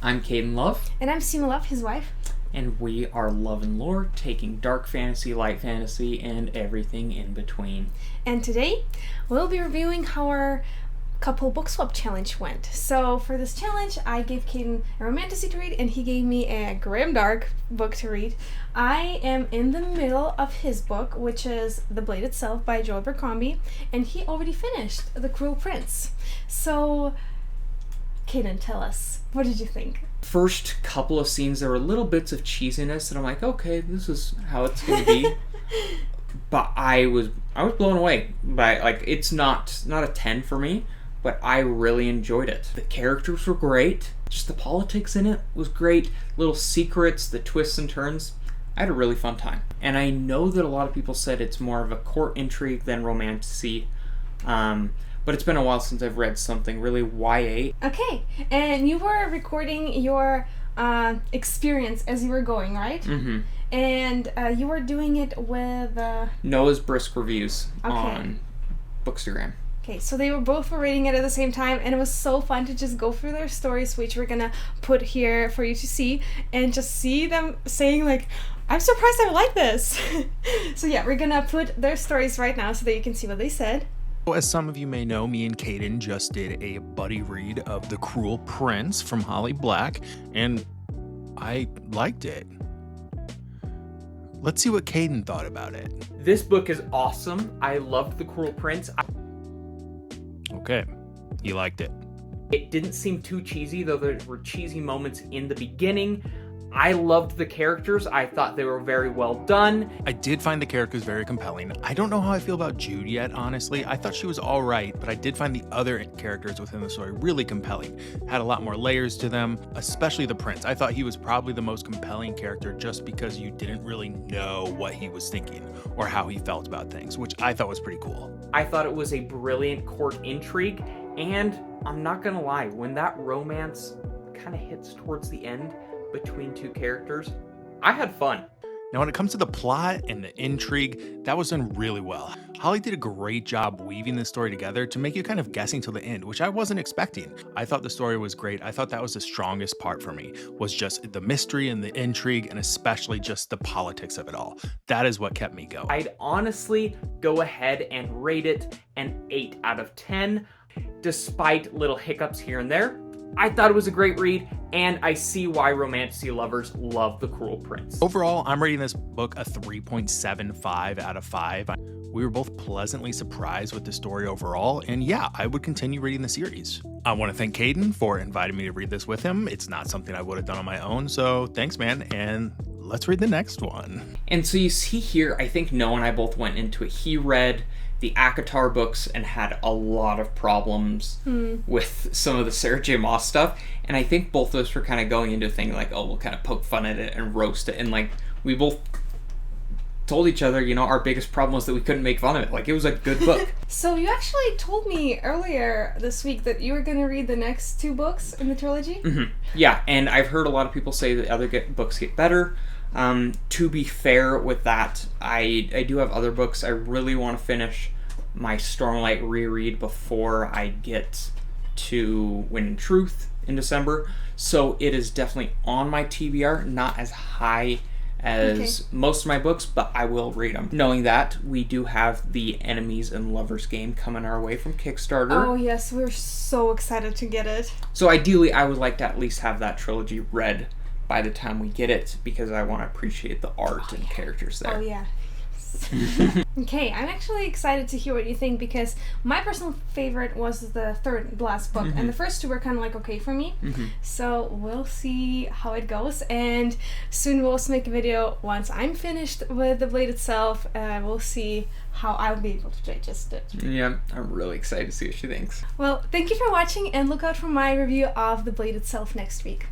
I'm Caden Love. And I'm Seema Love, his wife. And we are Love and Lore, taking dark fantasy, light fantasy, and everything in between. And today, we'll be reviewing how our couple book swap challenge went. So for this challenge, I gave Caden a romantasy to read, and he gave me a grimdark book to read. I am in the middle of his book, which is The Blade Itself by Joel Abercrombie, and he already finished The Cruel Prince. So, Caden, tell us, what did you think? First couple of scenes, there were little bits of cheesiness, and I'm like, okay, this is how it's going to be. But I was blown away by, like, it's not a 10 for me, but I really enjoyed it. The characters were great. Just the politics in it was great. Little secrets, the twists and turns. I had a really fun time. And I know that a lot of people said it's more of a court intrigue than romantasy. But it's been a while since I've read something really YA. Okay, and you were recording your experience as you were going, right? Mm-hmm. And you were doing it with... Noah's Brisk Reviews on Bookstagram. Okay, so they were reading it at the same time, and it was so fun to just go through their stories, which we're gonna put here for you to see, and just see them saying, like, I'm surprised I like this. So yeah, we're gonna put their stories right now so that you can see what they said. As some of you may know, me and Caden just did a buddy read of The Cruel Prince from Holly Black, and I liked it. Let's see what Caden thought about it. This book is awesome. I loved The Cruel Prince. Okay, you liked it. It didn't seem too cheesy, though there were cheesy moments in the beginning. I loved the characters. I thought they were very well done. I did find the characters very compelling. I don't know how I feel about Jude yet, honestly. I thought she was all right, but I did find the other characters within the story really compelling. Had a lot more layers to them, especially the prince. I thought he was probably the most compelling character just because you didn't really know what he was thinking or how he felt about things, which I thought was pretty cool. I thought it was a brilliant court intrigue, and I'm not gonna lie, when that romance kind of hits towards the end between two characters, I had fun. Now, when it comes to the plot and the intrigue, that was done really well. Holly did a great job weaving this story together to make you kind of guessing till the end, which I wasn't expecting. I thought the story was great. I thought that was the strongest part for me, was just the mystery and the intrigue, and especially just the politics of it all. That is what kept me going. I'd honestly go ahead and rate it an 8 out of 10, despite little hiccups here and there. I thought it was a great read, and I see why romantasy lovers love The Cruel Prince. Overall, I'm rating this book a 3.75 out of 5. We were both pleasantly surprised with the story overall, and yeah, I would continue reading the series. I want to thank Caden for inviting me to read this with him. It's not something I would have done on my own, so thanks, man, and let's read the next one. And so you see here, I think Noah and I both went into it. He read the ACOTAR books and had a lot of problems with some of the Sarah J. Maas stuff. And I think both of us were kind of going into a thing like, oh, we'll kind of poke fun at it and roast it. And like, we both told each other, you know, our biggest problem was that we couldn't make fun of it. Like, it was a good book. So you actually told me earlier this week that you were going to read the next 2 books in the trilogy? Mm-hmm. Yeah, and I've heard a lot of people say that other books get better. To be fair with that, I do have other books I really want to finish my Stormlight reread before I get to Wind and Truth in December. So it is definitely on my TBR, not as high as most of my books, but I will read them. Knowing that, we do have the Enemies and Lovers game coming our way from Kickstarter. Oh yes, we're so excited to get it. So ideally, I would like to at least have that trilogy read by the time we get it, because I want to appreciate the art and characters there. Oh yeah. Okay, I'm actually excited to hear what you think, because my personal favorite was the last book, and the first 2 were kind of like okay for me. So we'll see how it goes, and soon we'll also make a video once I'm finished with The Blade Itself. We'll see how I'll be able to digest it. Yeah, I'm really excited to see what she thinks. Well, thank you for watching, and look out for my review of The Blade Itself next week.